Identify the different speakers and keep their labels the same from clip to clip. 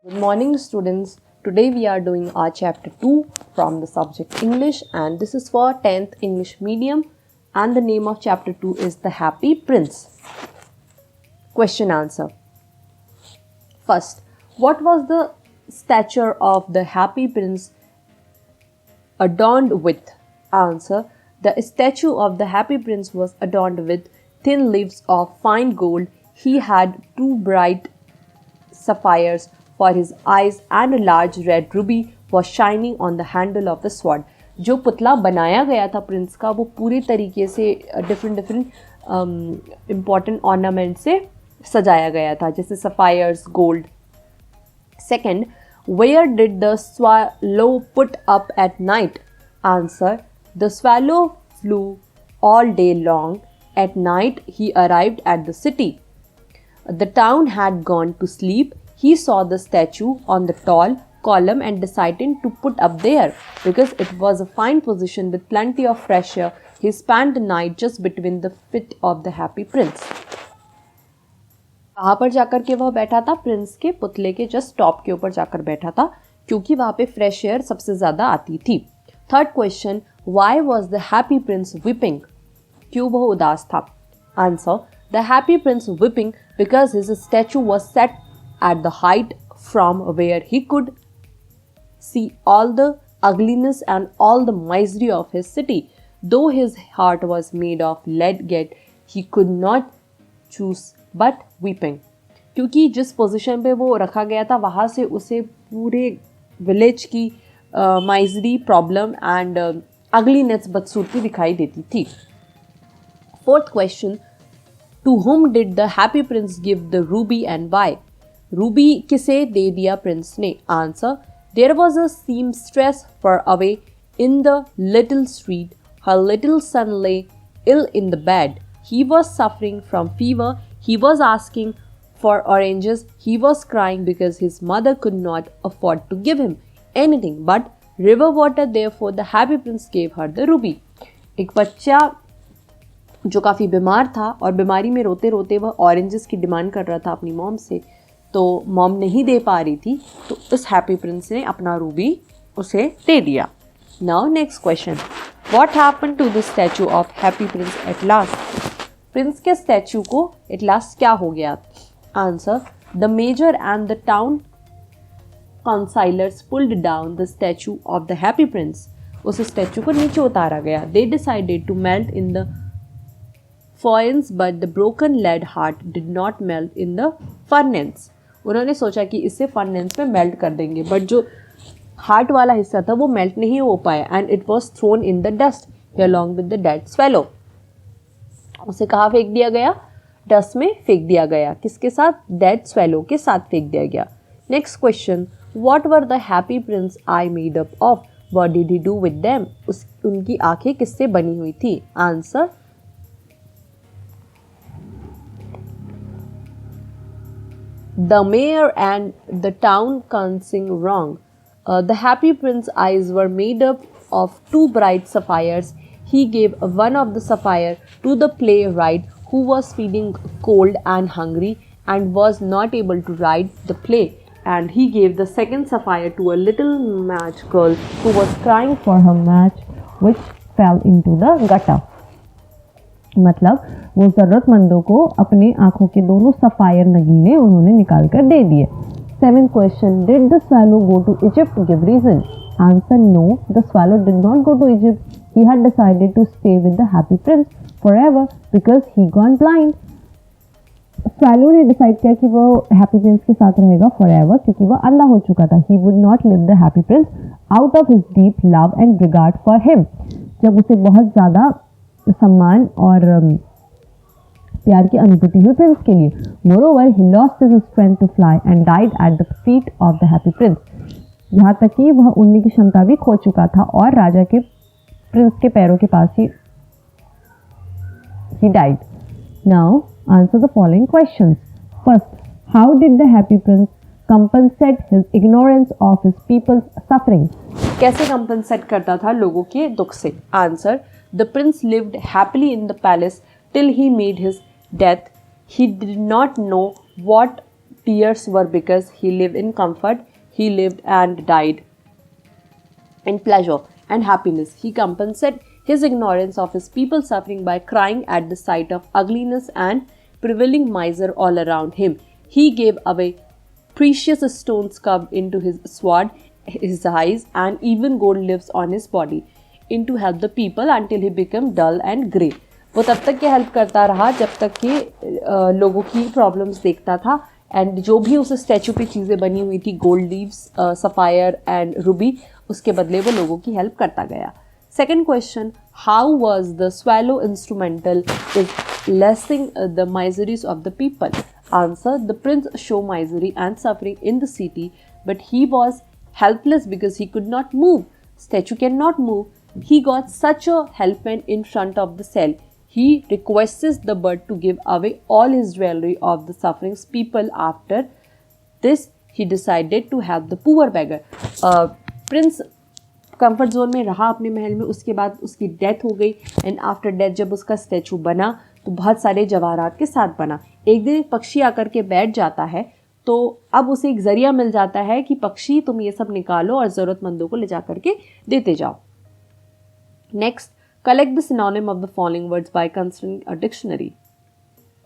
Speaker 1: Good morning, students. Today we are doing our chapter 2 from the subject English, and this is for 10th English medium, and the name of chapter 2 is The Happy Prince. Question answer. First, what was the stature of the Happy Prince adorned with? Answer. The statue of the Happy Prince was adorned with thin leaves of fine gold. He had two bright sapphires for his eyes and a large red ruby was shining on the handle of the sword. जो पुतला बनाया गया था Prince का वो पूरे तरीके से डिफरेंट इम्पॉर्टेंट ऑर्नामेंट से सजाया गया था, जैसे sapphires, gold. Second, where did the swallow put up at night? Answer. The swallow flew all day long. At night he arrived at the city. The town had gone to sleep. He saw the statue on the tall column and decided to put up there. Because it was a fine position with plenty of fresh air, he spent the night just between the feet of the happy prince. वहाँ पर जाकर के वह बैठा था, Prince के पुतले के जस्ट टॉप के ऊपर जाकर बैठा था, क्योंकि वहाँ पे फ्रेश एयर सबसे ज़्यादा आती थी. Third question, why was the happy prince weeping? क्यों वह उदास था? Answer. The happy prince weeping because his statue was set at the height from where he could see all the ugliness and all the misery of his city. Though his heart was made of lead, yet he could not choose but weeping. क्योंकि जिस position पे वो रखा गया था वहाँ से उसे पूरे विलेज की माइजरी, प्रॉब्लम एंड अगलीनेस बदसूरती दिखाई देती थी. Fourth question, to whom did the happy prince give the ruby and why? Ruby किसे दे दिया प्रिंस ने? Answer. There was a seamstress far away in the little street. Her little son lay ill in the bed. He was suffering from fever. He was asking for oranges. He was crying because his mother could not afford to give him anything but river water. Therefore the happy prince gave her the ruby. एक बच्चा जो काफ़ी बीमार था और बीमारी में रोते रोते वह ऑरेंजेस की डिमांड कर रहा था अपनी मॉम से, तो मॉम नहीं दे पा रही थी, तो उस हैप्पी प्रिंस ने अपना रूबी उसे दे दिया. Now next question, what happened to the statue of happy prince at last? Prince के स्टैचू को एट लास्ट क्या हो गया? Answer. The mayor and the town councillors pulled down the statue of the happy prince. उस statue को नीचे उतारा गया. They decided to melt in the furnace, but the broken lead heart did not melt in the furnace. उन्होंने सोचा कि इसे furnace में मेल्ट कर देंगे, बट जो हार्ट वाला हिस्सा था वो मेल्ट नहीं हो पाया, and it was thrown in the dust along with the dead swallow. उसे कहाँ फेंक दिया गया? डस्ट में फेंक दिया गया. किसके साथ? डेड स्वेलो के साथ फेंक दिया गया. Next question, what were the happy Prince I made up of? What did he do with them? उनकी आंखें किससे बनी हुई थी? Answer. The mayor and the town council wrong. The happy prince's eyes were made up of two bright sapphires. He gave one of the sapphire to the playwright who was feeling cold and hungry and was not able to write the play. And he gave the second sapphire to a little match girl who was crying for her match, which fell into the gutter. मतलब वो ज़रूरतमंदों को अपने आँखों के दोनों sapphire नगीने उन्होंने निकाल कर दे दिए. Seventh question, did the swallow go to Egypt? Give reason. Answer. No, the swallow did not go to Egypt. He had decided to stay with the happy prince forever because he gone blind. swallow ने decide किया कि वो happy Prince के साथ रहेगा forever क्योंकि वह अंधा हो चुका था. He would not leave the happy prince out of his deep love and regard for him. जब उसे बहुत ज़्यादा सम्मान और प्यार की अनुभूति हुई प्रिंस के लिए. Moreover he lost his strength to fly and died at the feet of the happy prince. यहाँ तक कि वह उड़ने की क्षमता भी खो चुका था और राजा के प्रिंस के पैरों के पास ही died. Now answer the following questions. First, how did the happy prince compensate his ignorance of his people's suffering? कैसे कंपनसेट करता था लोगों के दुख से? Answer. The prince lived happily in the palace till he made his death. He did not know what tears were because he lived in comfort, he lived and died in pleasure and happiness. He compensated his ignorance of his people's suffering by crying at the sight of ugliness and prevailing miser all around him. He gave away precious stones carved into his sword, his eyes, and even gold leaves on his body, in to help the people until he became dull and grey. वो तब तक के help करता रहा जब तक कि लोगों की प्रॉब्लम्स देखता था, एंड जो भी उस स्टैचू पे चीज़ें बनी हुई थी, gold leaves, sapphire and Ruby, उसके बदले वो लोगों की हेल्प करता गया. Second question, how was the swallow instrumental in lessening the miseries of the people? Answer, the prince showed misery and suffering in the city, but he was helpless because he could not move. Statue cannot move. He got such a helpmate in front of the cell. He requests the bird to give away all his jewelry of the suffering people. After this, he decided to help the poor beggar. Prince comfort zone में रहा अपने महल में, उसके बाद उसकी death हो गई, and after death जब उसका स्टैचू बना तो बहुत सारे जवाहरात के साथ बना. एक दिन एक पक्षी आकर के बैठ जाता है, तो अब उसे एक जरिया मिल जाता है कि पक्षी तुम ये सब निकालो और ज़रूरतमंदों को ले जा करके देते जाओ. Next, collect the synonym of the following words by consulting a dictionary.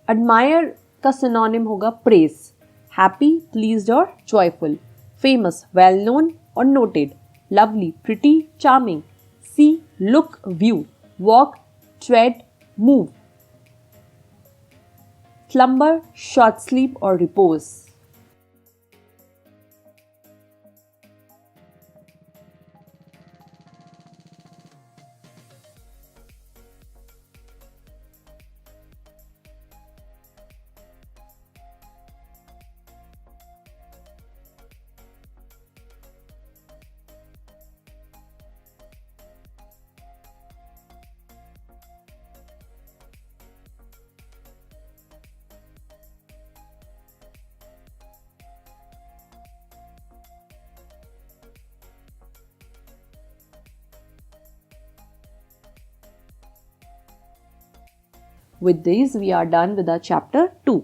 Speaker 1: Admire का सिनोनिम होगा प्रेज, हैप्पी, प्लीज्ड और जॉयफुल. फेमस, वेल नोन और noted. Lovely, pretty, charming. See, look, view. Walk, tread, move. Slumber, short sleep or repose. With these, we are done with our chapter 2.